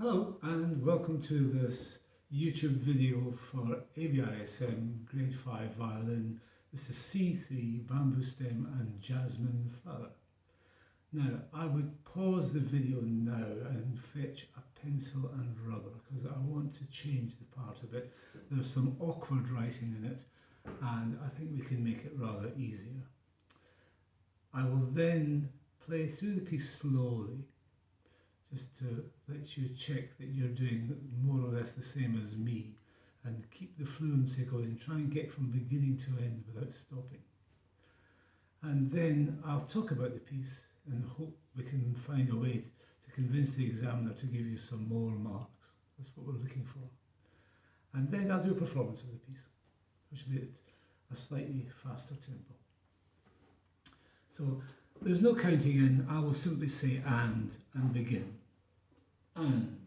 Hello and welcome to this YouTube video for Abrsm Grade 5 Violin. This is C3, Bamboo Stem and Jasmine Flower. Now I would pause the video now and fetch a pencil and rubber because I want to change the part a bit. There's some awkward writing in it and I think we can make it rather easier. I will then play through the piece slowly, just to let you check that you're doing more or less the same as me and keep the fluency going. Try and get from beginning to end without stopping. And then I'll talk about the piece and hope we can find a way to convince the examiner to give you some more marks. That's what we're looking for. And then I'll do a performance of the piece, which will be at a slightly faster tempo. So there's no counting in. I will simply say and begin. And.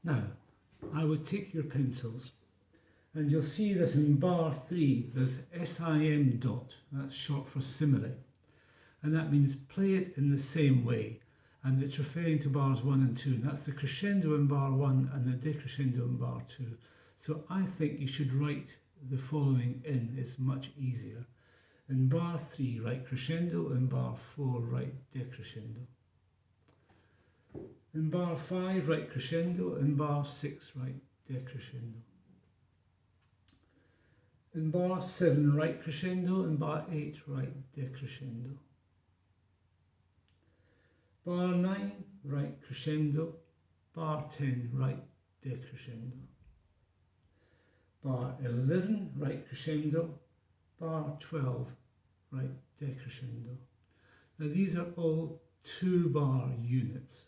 Now, I would take your pencils And you'll see that in bar 3 there's SIM dot, that's short for simile, and that means play it in the same way, and it's referring to bars 1 and 2, and that's the crescendo in bar 1 and the decrescendo in bar 2. So I think you should write the following in, it's much easier. In bar 3 write crescendo, in bar 4 write decrescendo. In bar 5 write crescendo, in bar 6 write decrescendo. In bar 7 write crescendo, in bar 8 write decrescendo. Bar 9 write crescendo, bar 10 write decrescendo. Bar 11 write crescendo, bar 12 write decrescendo. Now these are all 2-bar units.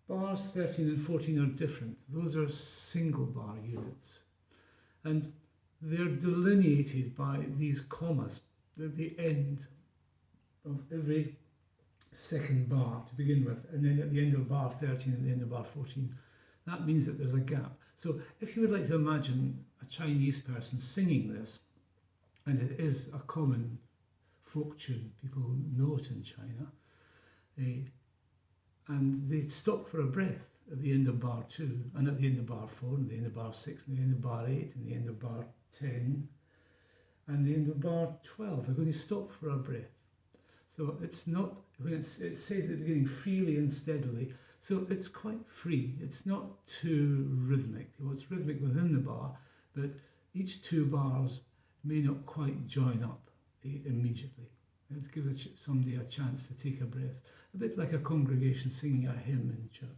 Bars 13 and 14 are different. Those are single bar units. And they're delineated by these commas at the end of every second bar to begin with, and then at the end of bar 13 and the end of bar 14. That means that there's a gap. So if you would like to imagine a Chinese person singing this, and it is a common folk tune, people know it in China, and they stop for a breath at the end of bar 2, and at the end of bar 4, and the end of bar 6, and the end of bar 8, and the end of bar 10, and the end of bar 12. They're going to stop for a breath. So it's not, when it says at the beginning, freely and steadily, so it's quite free. It's not too rhythmic. Well, it's rhythmic within the bar, but each 2 bars may not quite join up immediately. It gives somebody a chance to take a breath, a bit like a congregation singing a hymn in church.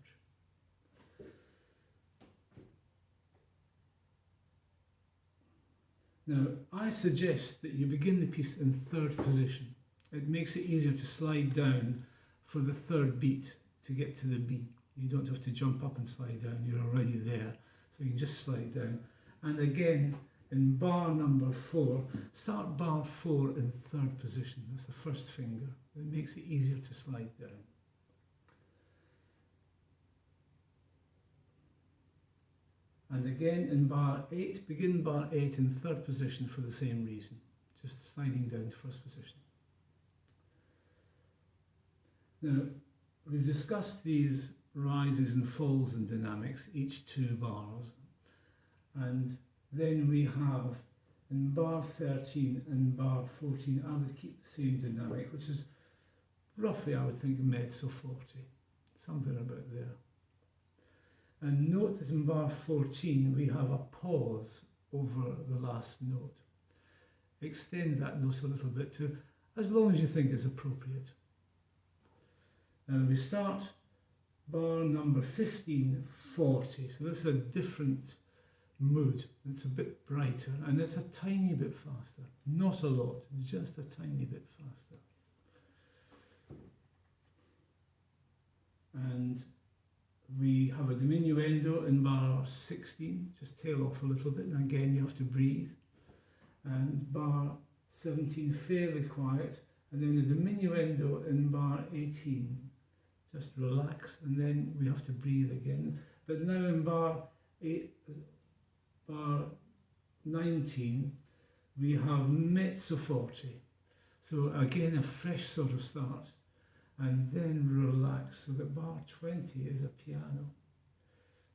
Now, I suggest that you begin the piece in 3rd position. It makes it easier to slide down for the 3rd beat to get to the B. You don't have to jump up and slide down, you're already there. So you can just slide down. And again, in bar number 4, start bar 4 in 3rd position. That's the 1st finger. It makes it easier to slide down. And again in bar 8, begin bar 8 in 3rd position for the same reason, just sliding down to 1st position. Now, we've discussed these rises and falls in dynamics, each 2 bars, and then we have in bar 13 and bar 14, I would keep the same dynamic, which is roughly, I would think, mezzo forte, somewhere about there. And note that in bar 14 we have a pause over the last note. Extend that note a little bit to as long as you think is appropriate. Now we start bar number 15, 40. So this is a different mood. It's a bit brighter and it's a tiny bit faster. Not a lot, just a tiny bit faster. And we have a diminuendo in bar 16, just tail off a little bit, and again you have to breathe. And bar 17, fairly quiet, and then a diminuendo in bar 18, just relax, and then we have to breathe again. But now in bar 19, we have mezzo forte, so again a fresh sort of start. And then relax, so that bar 20 is a piano.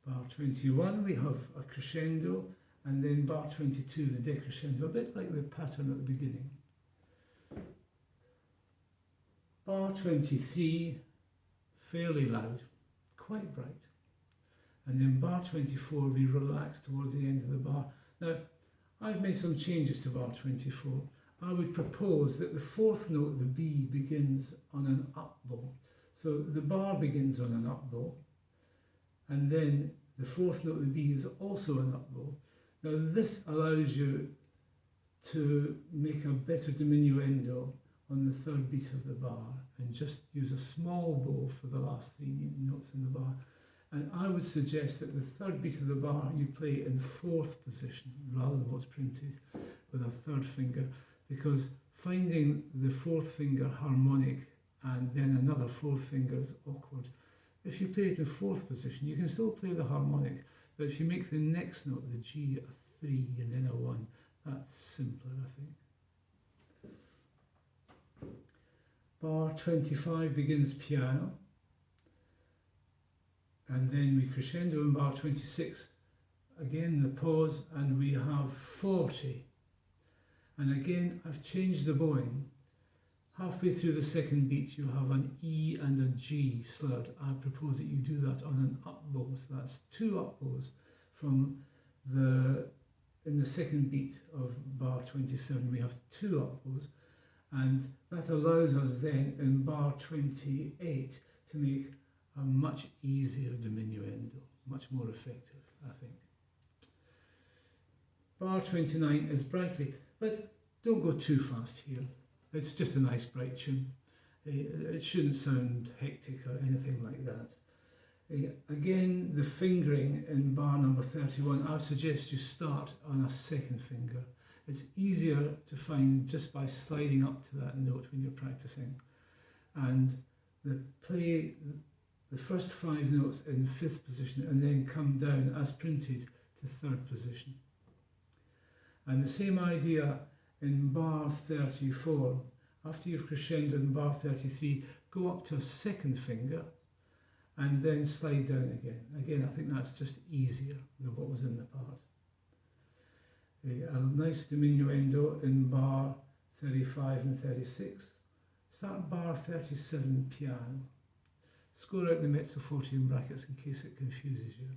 Bar 21 we have a crescendo, and then bar 22 the decrescendo, a bit like the pattern at the beginning. Bar 23, fairly loud, quite bright. And then bar 24 we relax towards the end of the bar. Now, I've made some changes to bar 24. I would propose that the 4th note, the B, begins on an up bow. So the bar begins on an up bow, and then the 4th note, the B, is also an up bow. Now this allows you to make a better diminuendo on the 3rd beat of the bar, and just use a small bow for the last 3 notes in the bar. And I would suggest that the 3rd beat of the bar you play in 4th position, rather than what's printed with a 3rd finger, because finding the 4th finger harmonic and then another 4th finger is awkward. If you play it in 4th position, you can still play the harmonic, But if you make the next note, the G, a 3 and then a 1, that's simpler, I think. Bar 25 begins piano, and then we crescendo in bar 26, again the pause, and we have 40. And again, I've changed the bowing. Halfway through the second beat, you have an E and a G slurred. I propose that you do that on an up bow. So that's 2 up bows in the second beat of bar 27. We have 2 up bows, and that allows us then in bar 28 to make a much easier diminuendo, much more effective, I think. Bar 29 is brightly, but don't go too fast here. It's just a nice bright tune. It shouldn't sound hectic or anything like that. Again, the fingering in bar number 31, I would suggest you start on a second finger. It's easier to find just by sliding up to that note when you're practicing. And play the first 5 notes in 5th position and then come down as printed to 3rd position. And the same idea in bar 34. After you've crescendoed in bar 33, go up to a second finger and then slide down again. Again, I think that's just easier than what was in the part. A nice diminuendo in bar 35 and 36. Start bar 37 piano. Score out the mezzo forte in brackets in case it confuses you.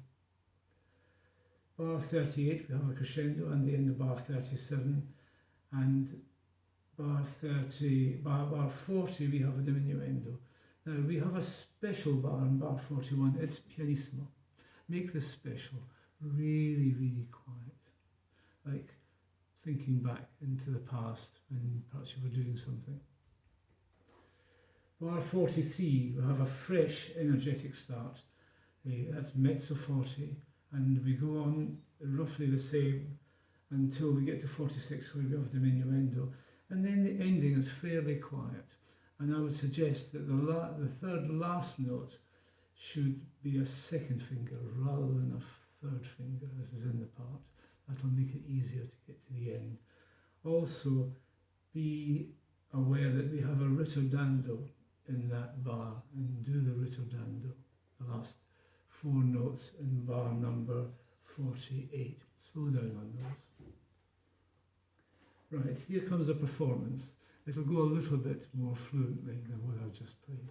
Bar 38, we have a crescendo, and the end of bar 37. And bar 40, we have a diminuendo. Now, we have a special bar in bar 41. It's pianissimo. Make this special really, really quiet. Like thinking back into the past when perhaps you were doing something. Bar 43, we have a fresh, energetic start. That's mezzo forte. And we go on roughly the same until we get to 46, where we have diminuendo. And then the ending is fairly quiet. And I would suggest that the third last note should be a second finger rather than a 3rd finger, as is in the part. That'll make it easier to get to the end. Also, be aware that we have a ritardando in that bar, and do the ritardando, the last 4 notes in bar number 48. Slow down on those. Right, here comes a performance. It'll go a little bit more fluently than what I've just played.